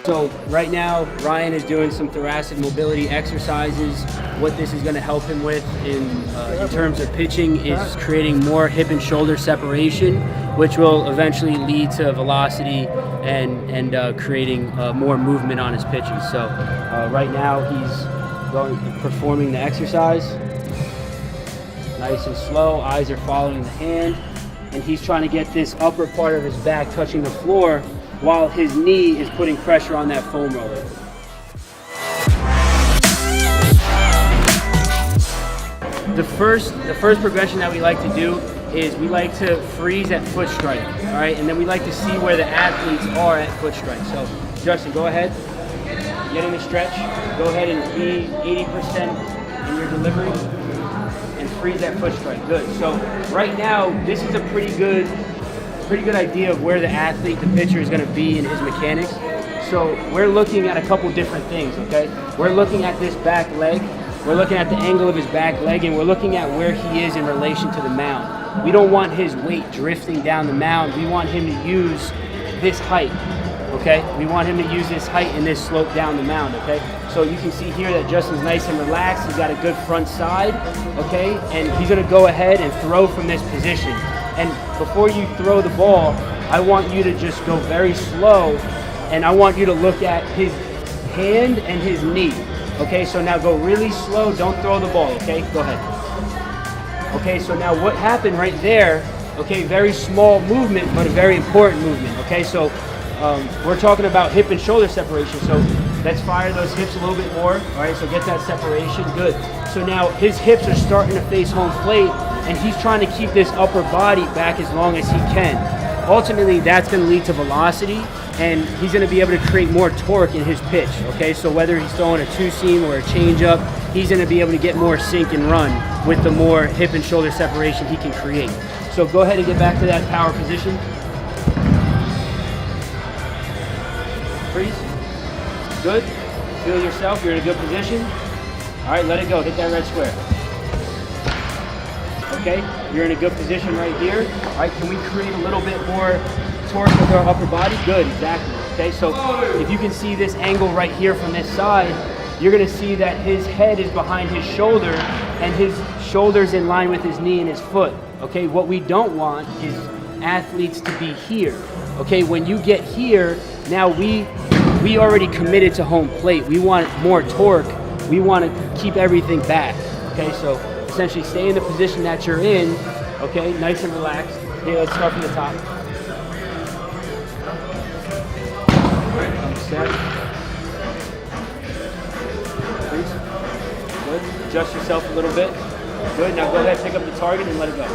So right now, Ryan is doing some thoracic mobility exercises. What this is going to help him with in terms of pitching is creating more hip and shoulder separation, which will eventually lead to velocity and creating more movement on his pitches. So right now he's performing the exercise. Nice and slow, eyes are following the hand, and he's trying to get this upper part of his back touching the floor while his knee is putting pressure on that foam roller. The first progression that we like to do is we like to freeze at foot strike, all right? And then we like to see where the athletes are at foot strike. So Justin, go ahead, get in the stretch, go ahead and be 80% in your delivery and freeze that foot strike, good. So right now, this is a pretty good idea of where the athlete, the pitcher, is going to be in his mechanics. So we're looking at a couple different things, okay? We're looking at this back leg, we're looking at the angle of his back leg, and we're looking at where he is in relation to the mound. We don't want his weight drifting down the mound. We want him to use this height, okay? We want him to use this height and this slope down the mound, okay? So you can see here that Justin's nice and relaxed. He's got a good front side, okay? And he's going to go ahead and throw from this position. And before you throw the ball, I want you to just go very slow, and I want you to look at his hand and his knee. Okay, so now go really slow, don't throw the ball, okay? Go ahead. Okay, so now what happened right there, okay, very small movement, but a very important movement, okay? So we're talking about hip and shoulder separation, so let's fire those hips a little bit more, all right? So get that separation, good. So now his hips are starting to face home plate, and he's trying to keep this upper body back as long as he can. Ultimately, that's going to lead to velocity, and he's going to be able to create more torque in his pitch, okay? So whether he's throwing a two-seam or a change-up, he's going to be able to get more sink and run with the more hip and shoulder separation he can create. So go ahead and get back to that power position. Freeze. Good. Feel yourself. You're in a good position. All right, let it go. Hit that red square. Okay, you're in a good position right here. All right, can we create a little bit more torque with our upper body? Good, exactly. Okay, so if you can see this angle right here from this side, you're gonna see that his head is behind his shoulder and his shoulder's in line with his knee and his foot. Okay, what we don't want is athletes to be here. Okay, when you get here, now we already committed to home plate. We want more torque. We want to keep everything back. Okay, so essentially stay in the position that you're in, okay, nice and relaxed. Okay, let's start from the top. Set. Please. Good. Adjust yourself a little bit. Good. Now go ahead, pick up the target and let it go.